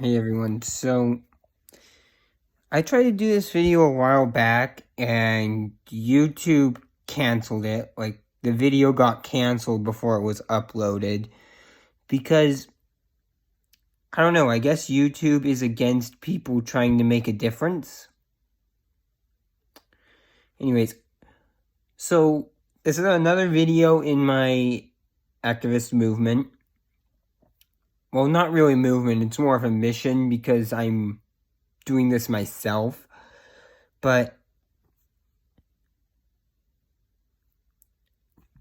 Hey everyone, so I tried to do this video a while back and YouTube canceled it. Like, the video got canceled before it was uploaded because, I don't know, I guess YouTube is against people trying to make a difference. Anyways, so this is another video in my activist movement. Well, not really movement, it's more of a mission because I'm doing this myself. But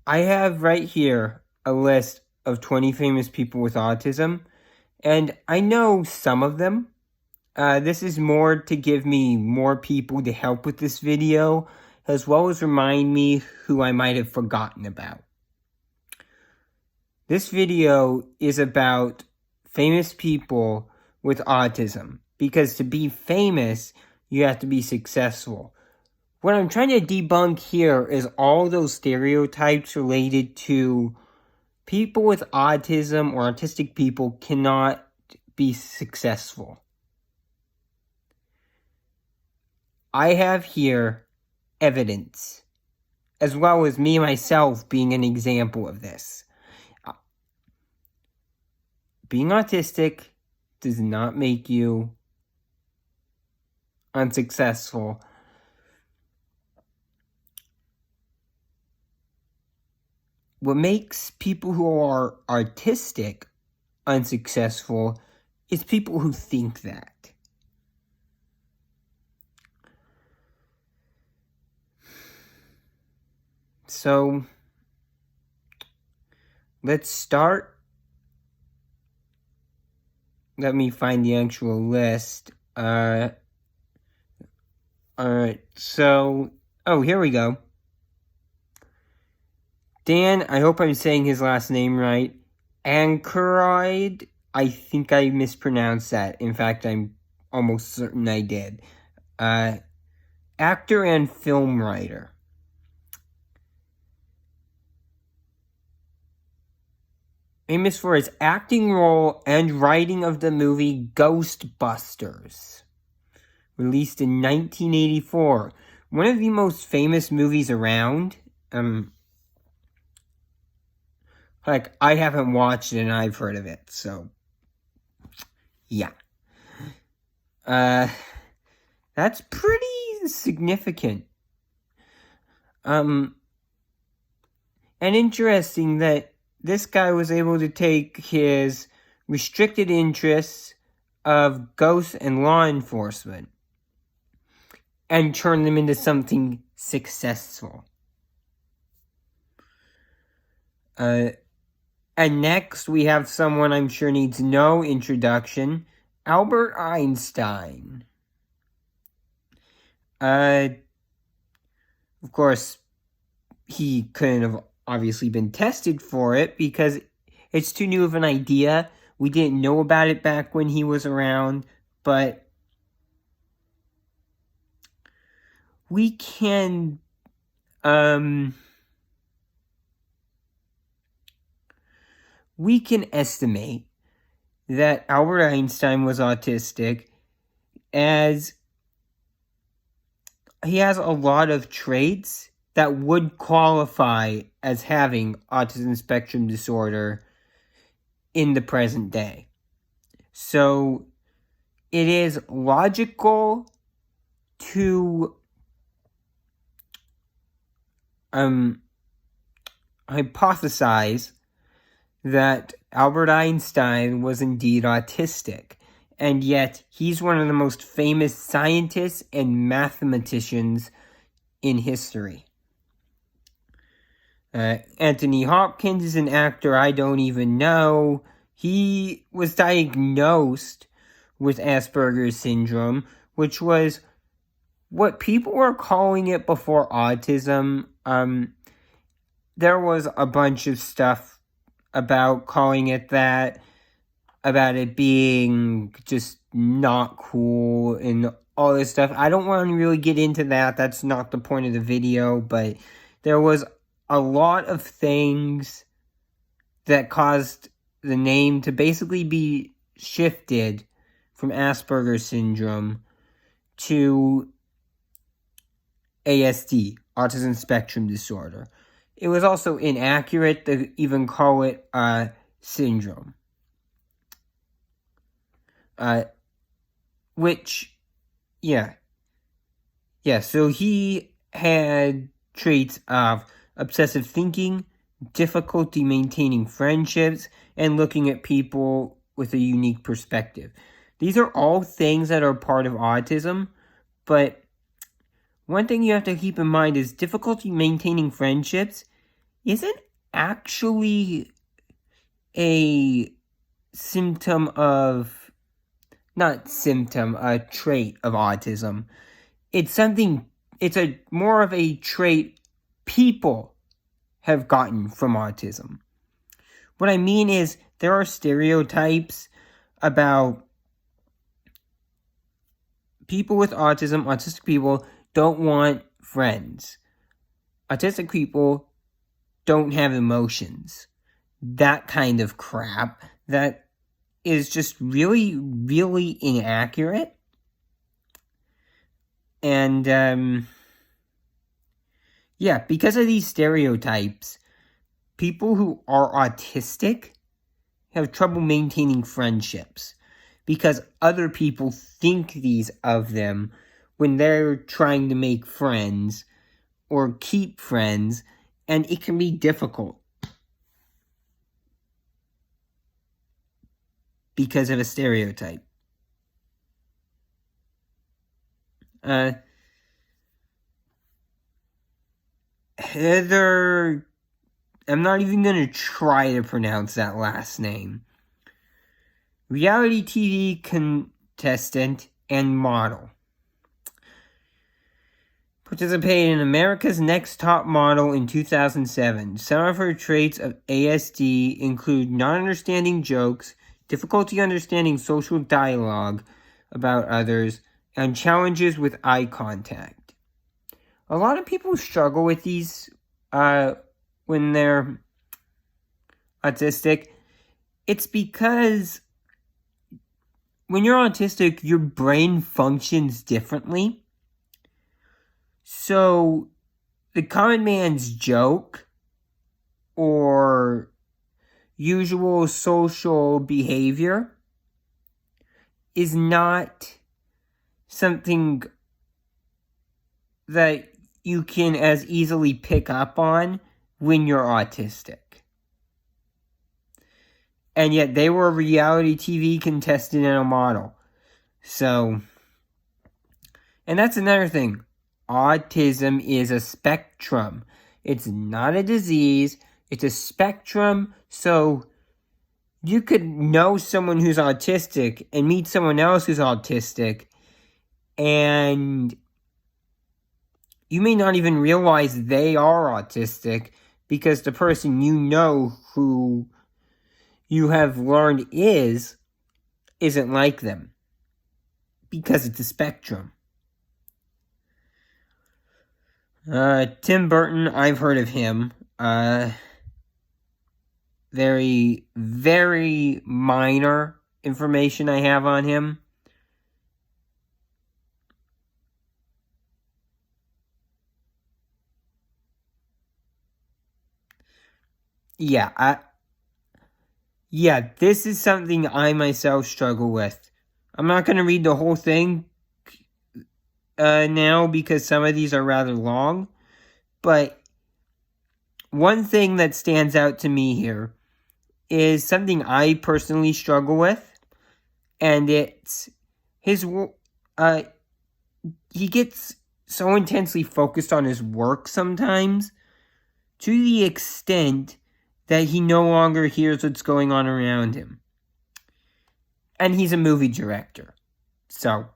I have right here a list of 20 famous people with autism, and I know some of them. This is more to give me more people to help with this video, as well as remind me who I might have forgotten about. This video is about famous people with autism, because to be famous, you have to be successful. What I'm trying to debunk here is all those stereotypes related to people with autism or autistic people cannot be successful. I have here evidence, as well as me myself being an example of this. Being autistic does not make you unsuccessful. What makes people who are artistic unsuccessful is people who think that. So, let's start. Let me find the actual list. Alright, so, here we go. Dan, I hope I'm saying his last name right. Aykroyd, I think I mispronounced that. In fact, I'm almost certain I did. Actor and film writer. Famous for his acting role and writing of the movie Ghostbusters, released in 1984. One of the most famous movies around. I haven't watched it and I've heard of it, so yeah. That's pretty significant. And interesting that this guy was able to take his restricted interests of ghosts and law enforcement and turn them into something successful. And next, we have someone I'm sure needs no introduction, Albert Einstein. Of course, he couldn't have obviously been tested for it because it's too new of an idea. We didn't know about it back when he was around, but we can, estimate that Albert Einstein was autistic, as he has a lot of traits that would qualify as having autism spectrum disorder in the present day. So it is logical to hypothesize that Albert Einstein was indeed autistic, and yet he's one of the most famous scientists and mathematicians in history. Anthony Hopkins is an actor I don't even know. He was diagnosed with Asperger's syndrome, which was what people were calling it before autism. There was a bunch of stuff about calling it that, about it being just not cool and all this stuff. I don't want to really get into that. That's not the point of the video, but there was a lot of things that caused the name to basically be shifted from Asperger's syndrome to ASD, autism spectrum disorder. It was also inaccurate to even call it a syndrome. So he had traits of obsessive thinking, difficulty maintaining friendships, and looking at people with a unique perspective. These are all things that are part of autism, but one thing you have to keep in mind is difficulty maintaining friendships isn't actually a trait of autism. It's more of a trait people have gotten from autism. What I mean is there are stereotypes about people with autism, autistic people don't want friends. Autistic people don't have emotions. That kind of crap that is just really, really inaccurate. And, because of these stereotypes, people who are autistic have trouble maintaining friendships because other people think these of them when they're trying to make friends or keep friends, and it can be difficult because of a stereotype. Heather, I'm not even going to try to pronounce that last name. Reality TV contestant and model. Participated in America's Next Top Model in 2007. Some of her traits of ASD include non-understanding jokes, difficulty understanding social dialogue about others, and challenges with eye contact. A lot of people struggle with these when they're autistic. It's because when you're autistic, your brain functions differently. So the common man's joke or usual social behavior is not something that you can as easily pick up on when you're autistic. And yet they were a reality TV contestant and a model. So, and that's another thing. Autism is a spectrum. It's not a disease. It's a spectrum. So you could know someone who's autistic and meet someone else who's autistic, and you may not even realize they are autistic because the person you know who you have learned isn't like them because it's a spectrum. Tim Burton, I've heard of him. Very, very minor information I have on him. This is something I myself struggle with. I'm not going to read the whole thing now because some of these are rather long, but one thing that stands out to me here is something I personally struggle with, and it's he gets so intensely focused on his work sometimes to the extent that he no longer hears what's going on around him. And he's a movie director. So,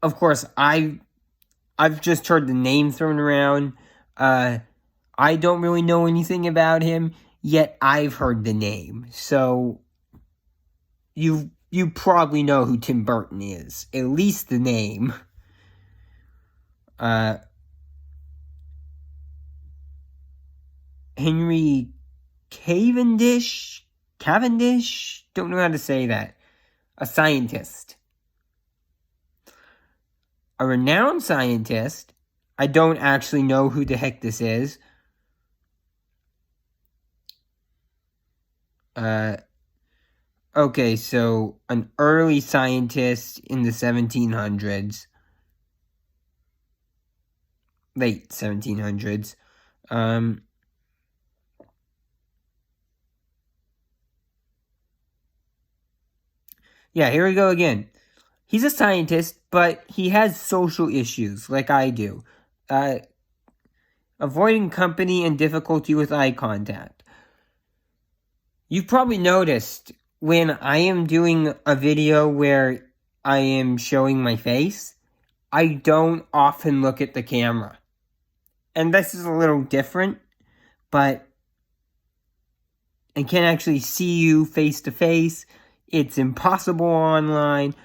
of course, I've just heard the name thrown around. I don't really know anything about him, yet I've heard the name. So, you probably know who Tim Burton is. At least the name. Henry Cavendish? Don't know how to say that. a scientist. A renowned scientist, I don't actually know who the heck this is. Okay, so an early scientist in the 1700s, late 1700s. Yeah, here we go again. He's a scientist, but he has social issues, like I do. Avoiding company and difficulty with eye contact. You've probably noticed when I am doing a video where I am showing my face, I don't often look at the camera. And this is a little different, but I can't actually see you face to face. It's impossible online.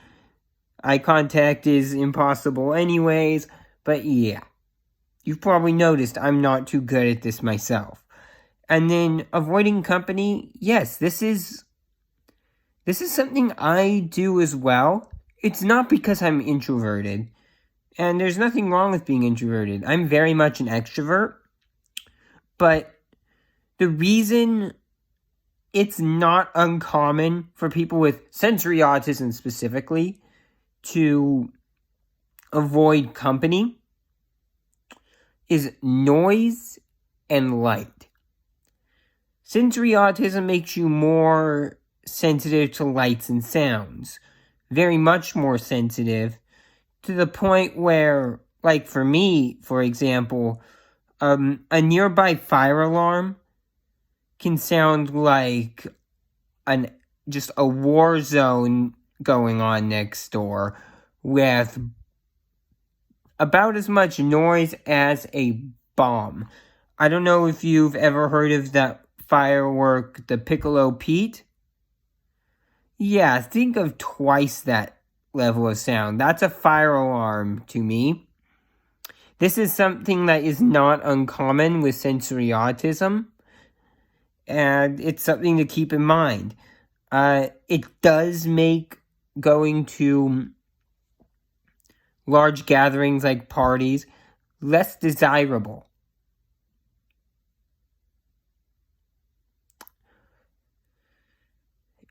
Eye contact is impossible anyways. But yeah, you've probably noticed I'm not too good at this myself. And then avoiding company, yes, this is something I do as well. It's not because I'm introverted. And there's nothing wrong with being introverted. I'm very much an extrovert. But the reason it's not uncommon for people with sensory autism specifically to avoid company is noise and light. Sensory autism makes you more sensitive to lights and sounds. Very much more sensitive, to the point where, like for me, for example, a nearby fire alarm can sound like just a war zone going on next door with about as much noise as a bomb. I don't know if you've ever heard of that firework, the Piccolo Pete. Yeah, think of twice that level of sound. That's a fire alarm to me. This is something that is not uncommon with sensory autism, and it's something to keep in mind. It does make going to large gatherings like parties less desirable.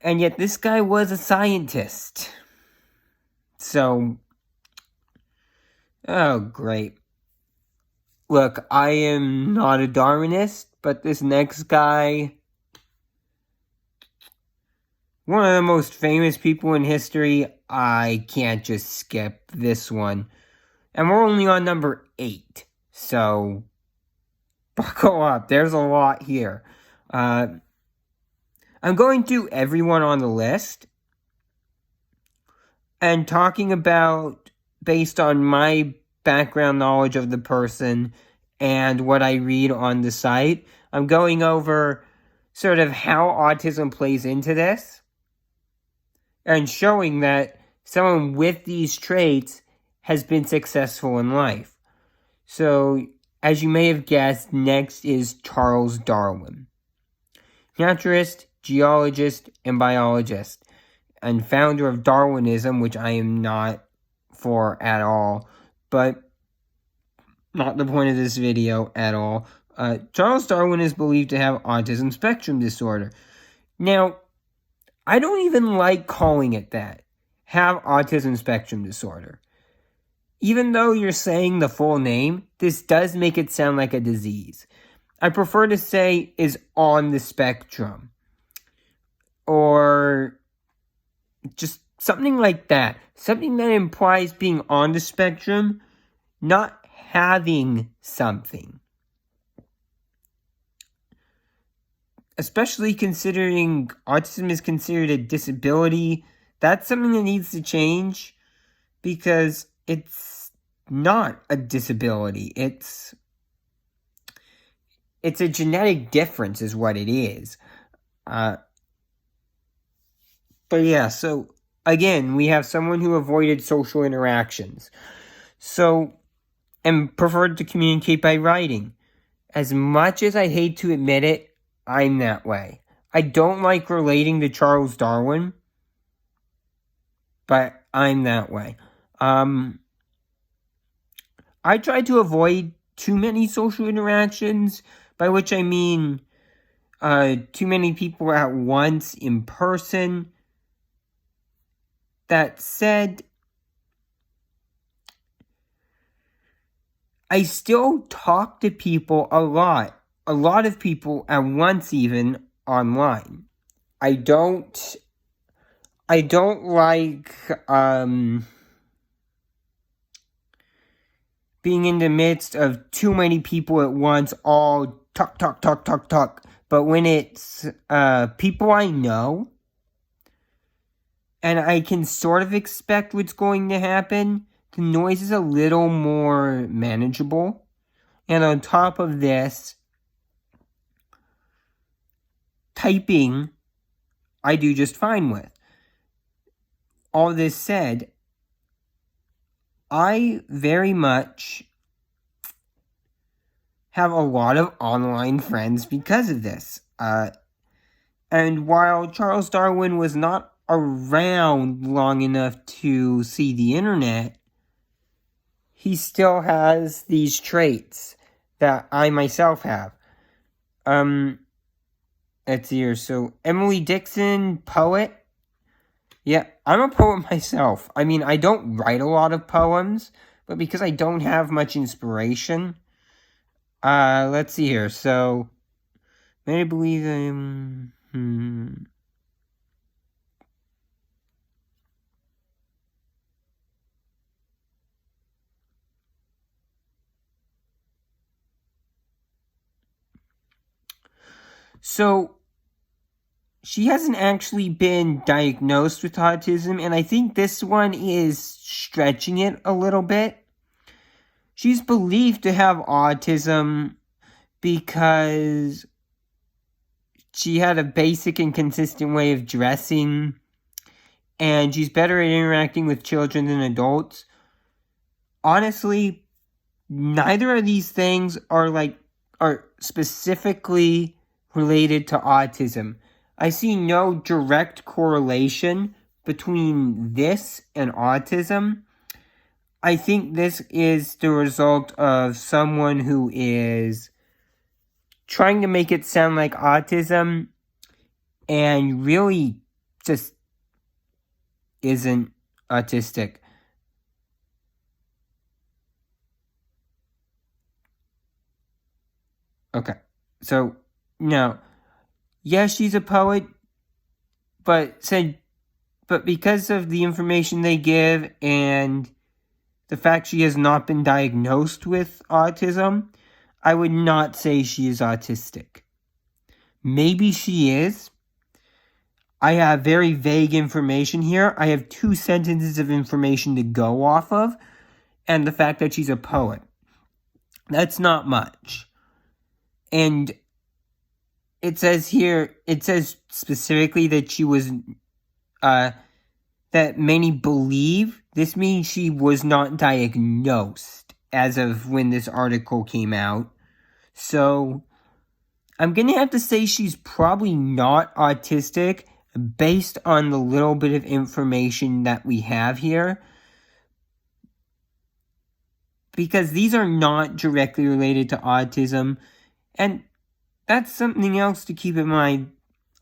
And yet this guy was a scientist. So, oh great. Look, I am not a Darwinist, but this next guy, one of the most famous people in history, I can't just skip this one. And we're only on number 8, so buckle up, there's a lot here. I'm going through everyone on the list and talking about, based on my background knowledge of the person and what I read on the site, I'm going over sort of how autism plays into this and showing that someone with these traits has been successful in life. So, as you may have guessed, next is Charles Darwin. Naturalist, geologist, and biologist, and founder of Darwinism, which I am not for at all, but not the point of this video at all. Charles Darwin is believed to have autism spectrum disorder. Now, I don't even like calling it that. Have autism spectrum disorder. Even though you're saying the full name, this does make it sound like a disease. I prefer to say is on the spectrum. Or just something like that. Something that implies being on the spectrum, not having something. Especially considering autism is considered a disability. That's something that needs to change, because it's not a disability. It's a genetic difference is what it is. But yeah, so again, we have someone who avoided social interactions. And preferred to communicate by writing. As much as I hate to admit it, I'm that way. I don't like relating to Charles Darwin, but I'm that way. I try to avoid too many social interactions, by which I mean too many people at once in person. That said, I still talk to people a lot of people at once, even online. I don't like being in the midst of too many people at once, all talk. But when it's people I know, and I can sort of expect what's going to happen, the noise is a little more manageable. And on top of this, typing, I do just fine with. All this said, I very much have a lot of online friends because of this. And while Charles Darwin was not around long enough to see the internet, he still has these traits that I myself have. Let's see here. So, Emily Dixon, poet. Yeah, I'm a poet myself. I mean, I don't write a lot of poems, but because I don't have much inspiration. Let's see here. So, may I believe I'm... So, she hasn't actually been diagnosed with autism, and I think this one is stretching it a little bit. She's believed to have autism because she had a basic and consistent way of dressing, and she's better at interacting with children than adults. Honestly, neither of these things are specifically related to autism. I see no direct correlation between this and autism. I think this is the result of someone who is trying to make it sound like autism and really just isn't autistic. Okay, so no. Yes, she's a poet, but because of the information they give and the fact she has not been diagnosed with autism, I would not say she is autistic. Maybe she is. I have very vague information here. I have 2 sentences of information to go off of, and the fact that she's a poet. That's not much. And it says specifically that she was, that many believe. This means she was not diagnosed as of when this article came out. So, I'm going to have to say she's probably not autistic based on the little bit of information that we have here. Because these are not directly related to autism. And that's something else to keep in mind.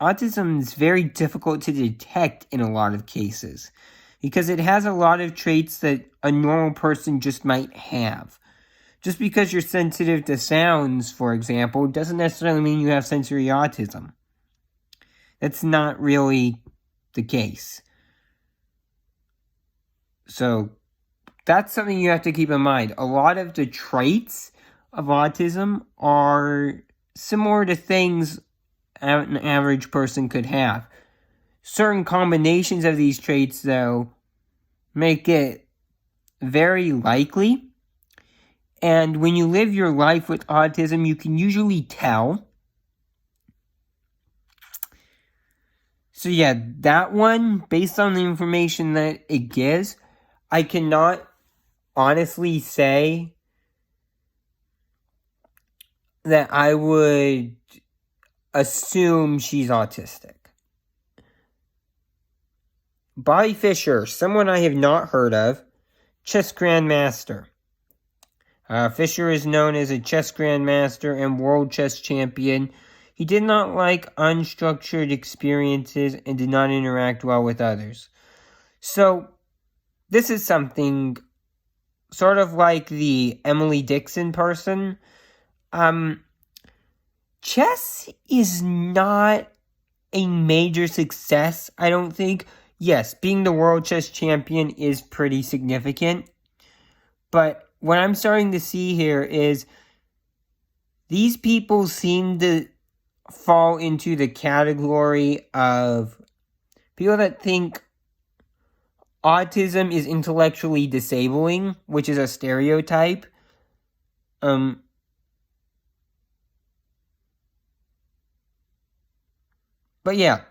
Autism is very difficult to detect in a lot of cases. Because it has a lot of traits that a normal person just might have. Just because you're sensitive to sounds, for example, doesn't necessarily mean you have sensory autism. That's not really the case. So, that's something you have to keep in mind. A lot of the traits of autism are similar to things an average person could have. Certain combinations of these traits, though, make it very likely. And when you live your life with autism, you can usually tell. So yeah, that one, based on the information that it gives, I cannot honestly say that I would assume she's autistic. Bobby Fischer, someone I have not heard of, chess grandmaster. Fischer is known as a chess grandmaster and world chess champion. He did not like unstructured experiences and did not interact well with others. So, this is something sort of like the Emily Dixon person. Chess is not a major success, I don't think. Yes, being the world chess champion is pretty significant. But what I'm starting to see here is these people seem to fall into the category of people that think autism is intellectually disabling, which is a stereotype. But yeah,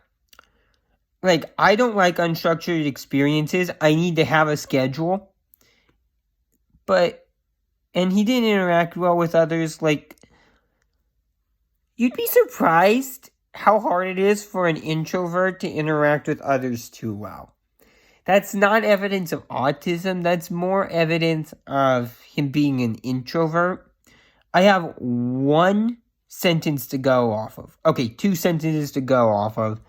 like, I don't like unstructured experiences. I need to have a schedule. And he didn't interact well with others. Like, you'd be surprised how hard it is for an introvert to interact with others too well. That's not evidence of autism. That's more evidence of him being an introvert. I have one sentence to go off of. Okay, 2 sentences to go off of.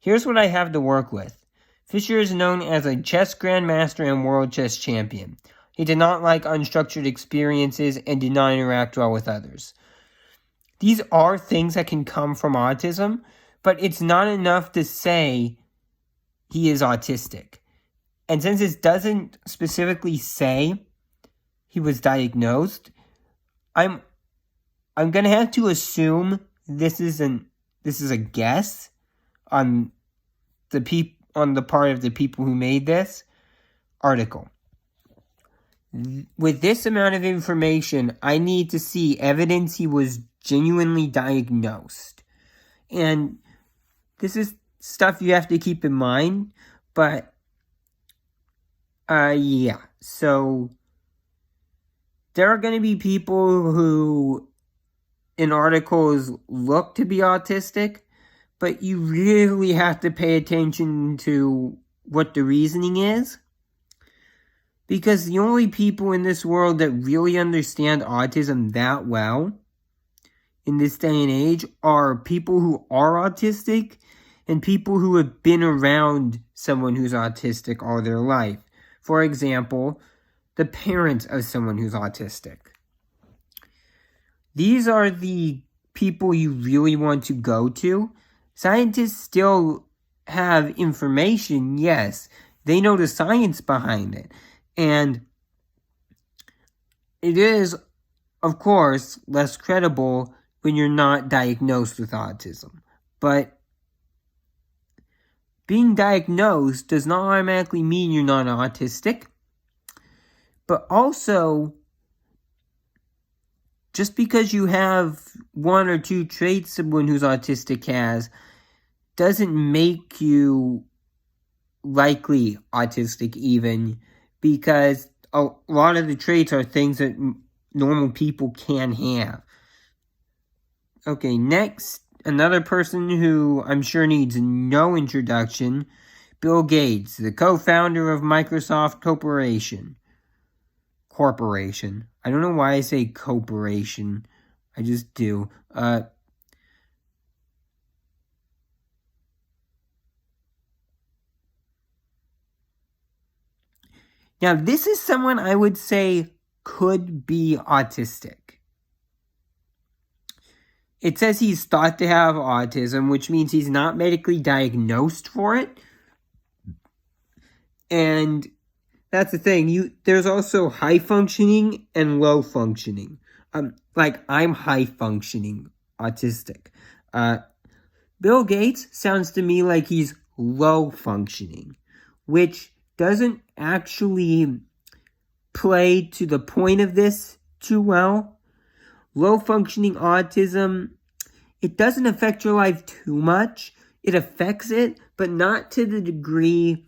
Here's what I have to work with. Fischer is known as a chess grandmaster and world chess champion. He did not like unstructured experiences and did not interact well with others. These are things that can come from autism, but it's not enough to say he is autistic. And since it doesn't specifically say he was diagnosed, I'm going to have to assume this is a guess on the part of the people who made this article. With this amount of information, I need to see evidence he was genuinely diagnosed. And this is stuff you have to keep in mind, but yeah. So there are going to be people who in articles look to be autistic, but you really have to pay attention to what the reasoning is. Because the only people in this world that really understand autism that well in this day and age are people who are autistic and people who have been around someone who's autistic all their life. For example, the parents of someone who's autistic. These are the people you really want to go to. Scientists still have information, yes. They know the science behind it. And it is, of course, less credible when you're not diagnosed with autism. But being diagnosed does not automatically mean you're not autistic. But also, just because you have 1 or 2 traits someone who's autistic has doesn't make you likely autistic even, because a lot of the traits are things that normal people can have. Okay, next, another person who I'm sure needs no introduction, Bill Gates, the co-founder of Microsoft Corporation. I don't know why I say corporation. I just do. Now, this is someone I would say could be autistic. It says he's thought to have autism, which means he's not medically diagnosed for it. And that's the thing. There's also high functioning and low functioning. Like, I'm high functioning autistic. Bill Gates sounds to me like he's low functioning, which doesn't actually play to the point of this too well. Low functioning autism, it doesn't affect your life too much. It affects it, but not to the degree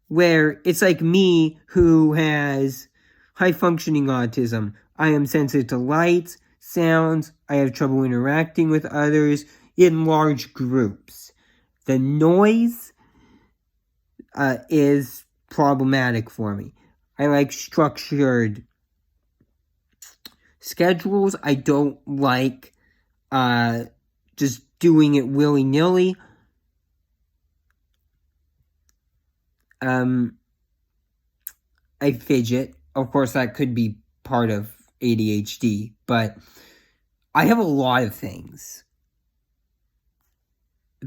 where it's like me who has high functioning autism. I am sensitive to lights, sounds, I have trouble interacting with others in large groups. The noise, is problematic for me. I like structured schedules. I don't like just doing it willy-nilly. I fidget. Of course, that could be part of ADHD, but I have a lot of things.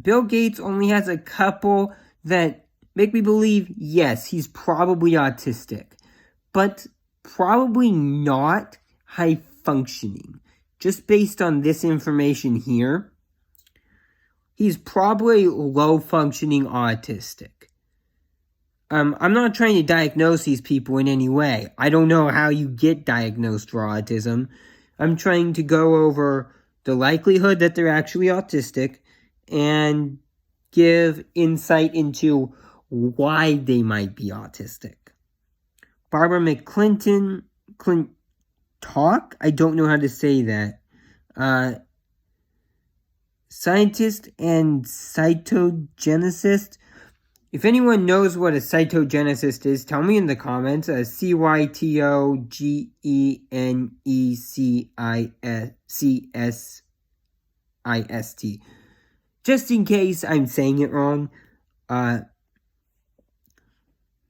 Bill Gates only has a couple that make me believe, yes, he's probably autistic, but probably not high functioning. Just based on this information here, he's probably low functioning autistic. I'm not trying to diagnose these people in any way. I don't know how you get diagnosed for autism. I'm trying to go over the likelihood that they're actually autistic and give insight into why they might be autistic. Barbara McClinton, I don't know how to say that. Scientist and cytogenicist. If anyone knows what a cytogenicist is, tell me in the comments. cytogeneticist. Just in case I'm saying it wrong.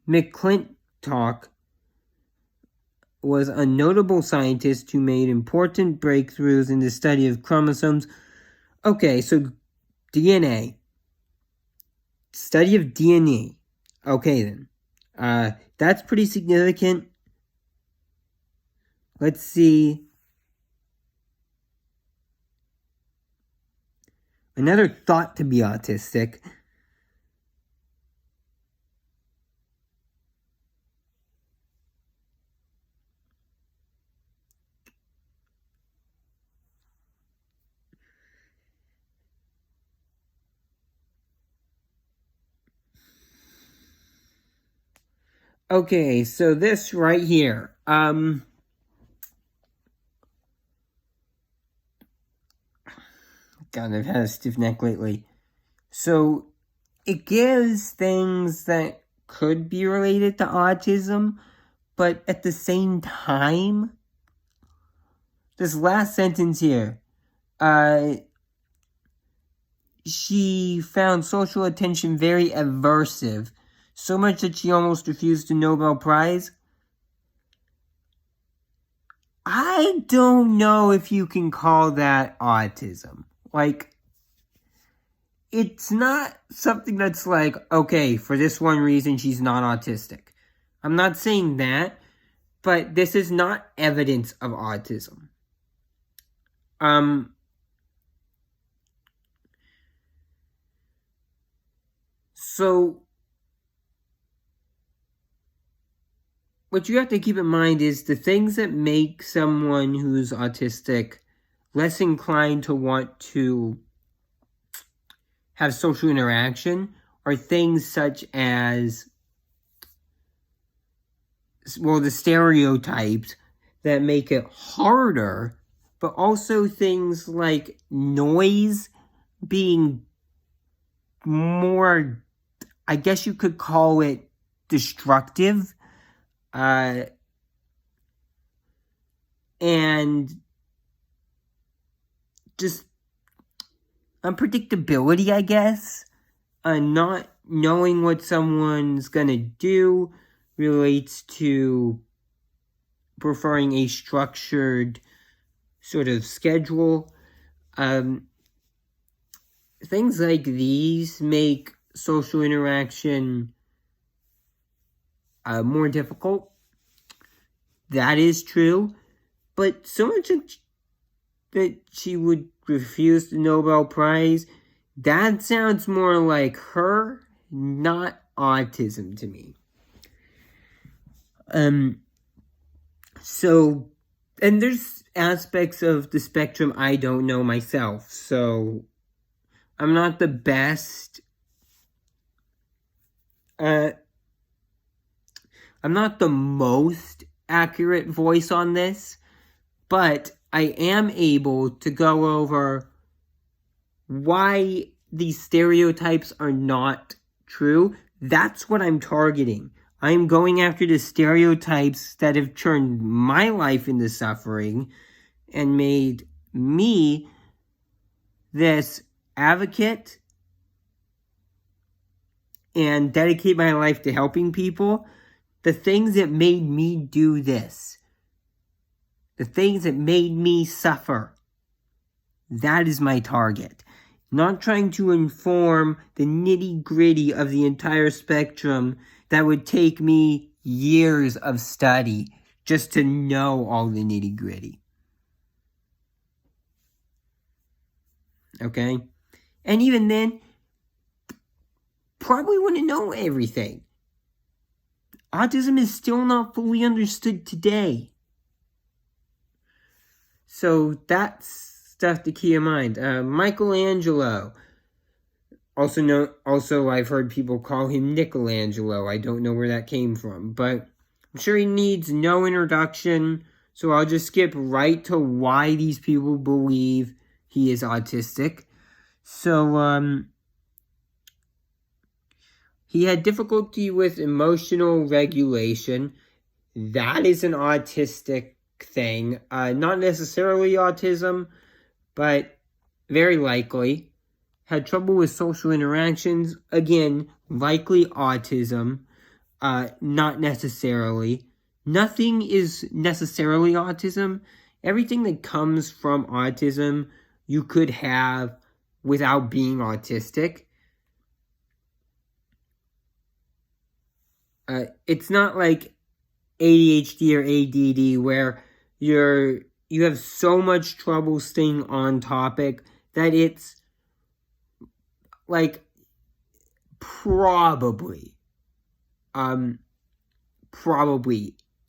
McClintock was a notable scientist who made important breakthroughs in the study of chromosomes. Okay, so DNA. Study of DNA. Okay, then. That's pretty significant. Let's see. Another thought to be autistic. Okay, so this right here. God, I've had a stiff neck lately. So, it gives things that could be related to autism, but at the same time, this last sentence here, she found social attention very aversive, so much that she almost refused the Nobel Prize. I don't know if you can call that autism. Like, it's not something that's like, okay, for this one reason, she's not autistic. I'm not saying that, but this is not evidence of autism. So, what you have to keep in mind is the things that make someone who's autistic less inclined to want to have social interaction are things such as, well, the stereotypes that make it harder, but also things like noise being more, I guess you could call it destructive. And just unpredictability, I guess. Not knowing what someone's gonna do relates to preferring a structured sort of schedule. Things like these make social interaction more difficult. That is true. But so much that she would refuse the Nobel Prize, that sounds more like her, not autism to me. So, and there's aspects of the spectrum I don't know myself, so I'm not the best. I'm not the most accurate voice on this, but I am able to go over why these stereotypes are not true. That's what I'm targeting. I'm going after the stereotypes that have turned my life into suffering and made me this advocate and dedicate my life to helping people. The things that made me do this, the things that made me suffer, that is my target. Not trying to inform the nitty-gritty of the entire spectrum that would take me years of study just to know all the nitty-gritty. Okay? And even then, probably wouldn't know everything. Autism is still not fully understood today. So that's stuff to keep in mind. Michelangelo. Also, I've heard people call him Michelangelo. I don't know where that came from, but I'm sure he needs no introduction, so I'll just skip right to why these people believe he is autistic. So, he had difficulty with emotional regulation. That is an autistic thing. Not necessarily autism, but very likely. Had trouble with social interactions. Again, likely autism. Not necessarily. Nothing is necessarily autism. Everything that comes from autism you could have without being autistic. It's not like ADHD or ADD where you have so much trouble staying on topic that it's like probably ADD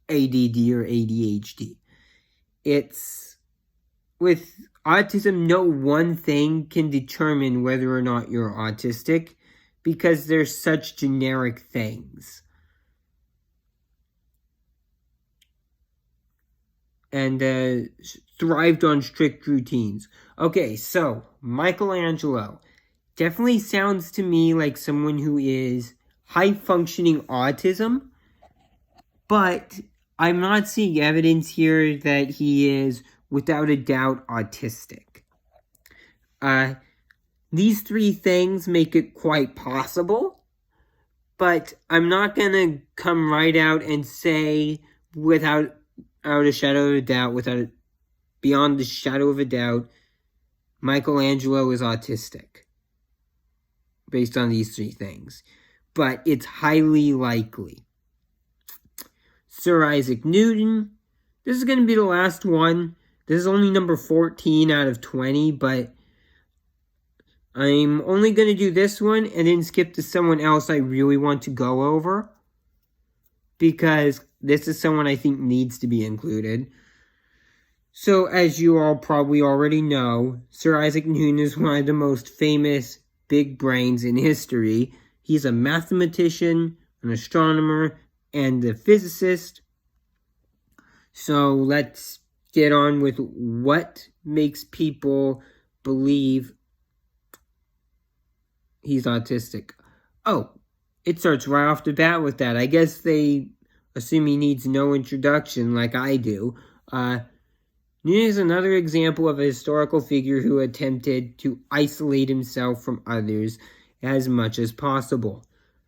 or ADHD. It's with autism, no one thing can determine whether or not you're autistic because there's such generic things. And thrived on strict routines. Okay, so Michelangelo definitely sounds to me like someone who is high-functioning autism, but I'm not seeing evidence here that he is, without a doubt, autistic. These three things make it quite possible, but I'm not going to come right out and say without a shadow of a doubt, beyond the shadow of a doubt, Michelangelo is autistic. Based on these three things. But it's highly likely. Sir Isaac Newton. This is going to be the last one. This is only number 14 out of 20, but I'm only going to do this one and then skip to someone else I really want to go over. Because this is someone I think needs to be included. So, as you all probably already know, Sir Isaac Newton is one of the most famous big brains in history. He's a mathematician, an astronomer, and a physicist. So, let's get on with what makes people believe he's autistic. Oh, it starts right off the bat with that. I guess they assume he needs no introduction like I do. Newton is another example of a historical figure who attempted to isolate himself from others as much as possible.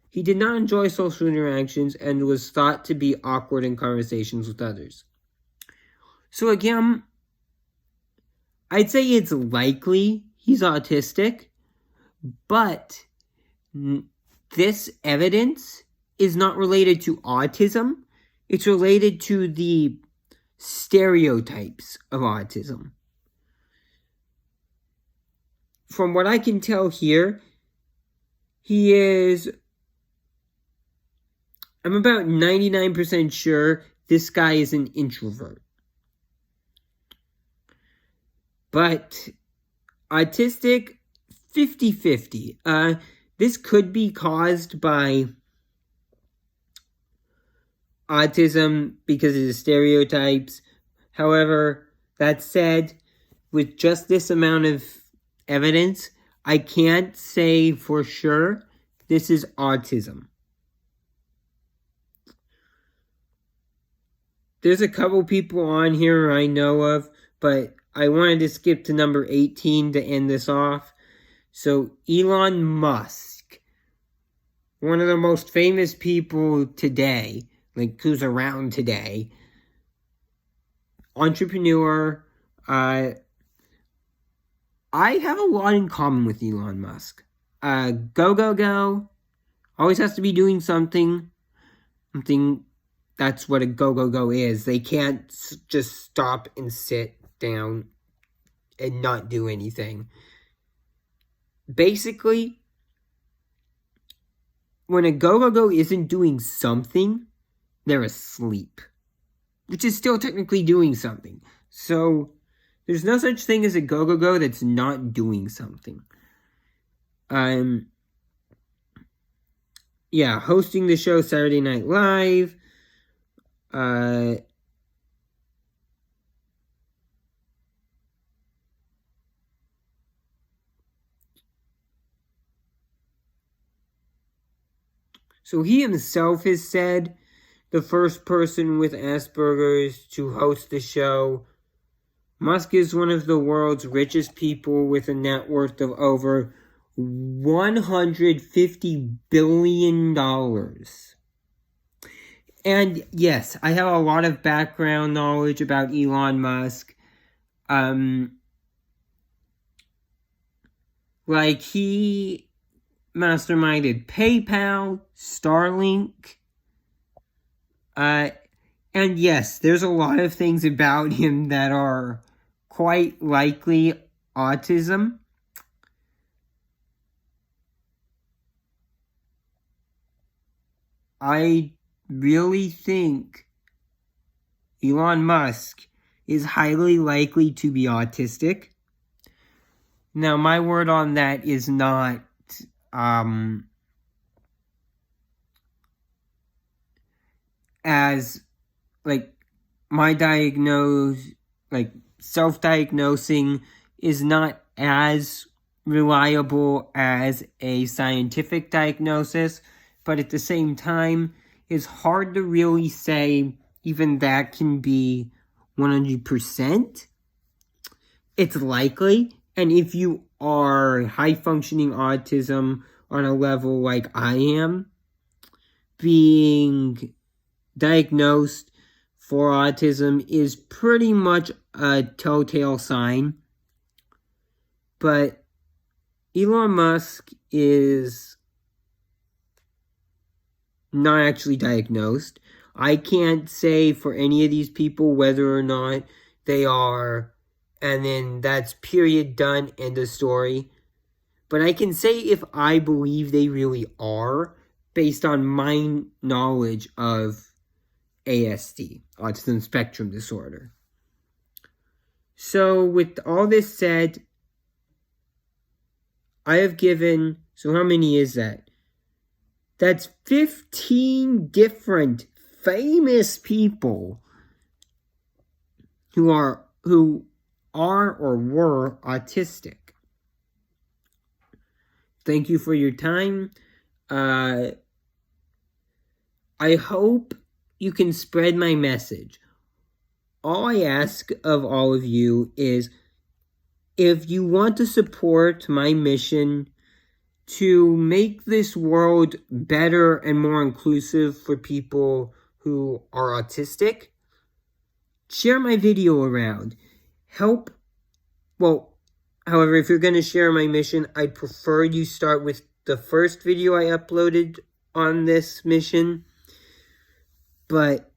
He did not enjoy social interactions and was thought to be awkward in conversations with others. So again, I'd say it's likely he's autistic, but this evidence is not related to autism. It's related to the stereotypes of autism. From what I can tell here, I'm about 99% sure this guy is an introvert. But autistic, 50-50. This could be caused by autism because of the stereotypes. However, that said, with just this amount of evidence, I can't say for sure This is autism. There's a couple people on here I know of, but I wanted to skip to number 18 to end this off. So, Elon Musk, one of the most famous people today, like who's around today, entrepreneur. I have a lot in common with Elon Musk. Go. Always has to be doing something. That's what a go is. They can't just stop and sit down and not do anything. Basically, when a go isn't doing something, they're asleep, which is still technically doing something. So, there's no such thing as a go that's not doing something. Hosting the show Saturday Night Live. So he himself has said the first person with Asperger's to host the show. Musk is one of the world's richest people with a net worth of over $150 billion. And yes, I have a lot of background knowledge about Elon Musk. He masterminded PayPal, Starlink. And yes, there's a lot of things about him that are quite likely autism. I really think Elon Musk is highly likely to be autistic. Now, my word on that is not as my self-diagnosing is not as reliable as a scientific diagnosis, but at the same time, it's hard to really say even that can be 100%. It's likely, and if you are high-functioning autism on a level like I am, being diagnosed for autism is pretty much a telltale sign. But Elon Musk is not actually diagnosed. I can't say for any of these people whether or not they are, and then that's period, done, end of story. But I can say if I believe they really are, based on my knowledge of ASD, Autism Spectrum Disorder. So with all this said, I have given, so how many is that? That's 15 different famous people who are or were autistic. Thank you for your time. I hope you can spread my message. All I ask of all of you is, if you want to support my mission to make this world better and more inclusive for people who are autistic, share my video around. However, if you're going to share my mission, I'd prefer you start with the first video I uploaded on this mission. But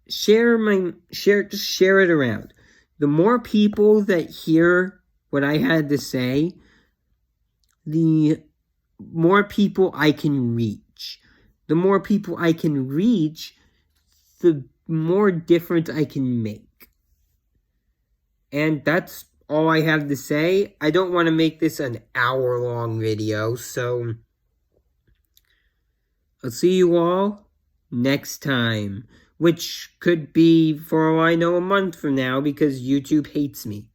share it around. The more people that hear what I had to say, the more people I can reach. The more people I can reach, the more difference I can make. And that's all I have to say. I don't want to make this an hour-long video, so I'll see you all next time, which could be, for all I know, a month from now, because YouTube hates me.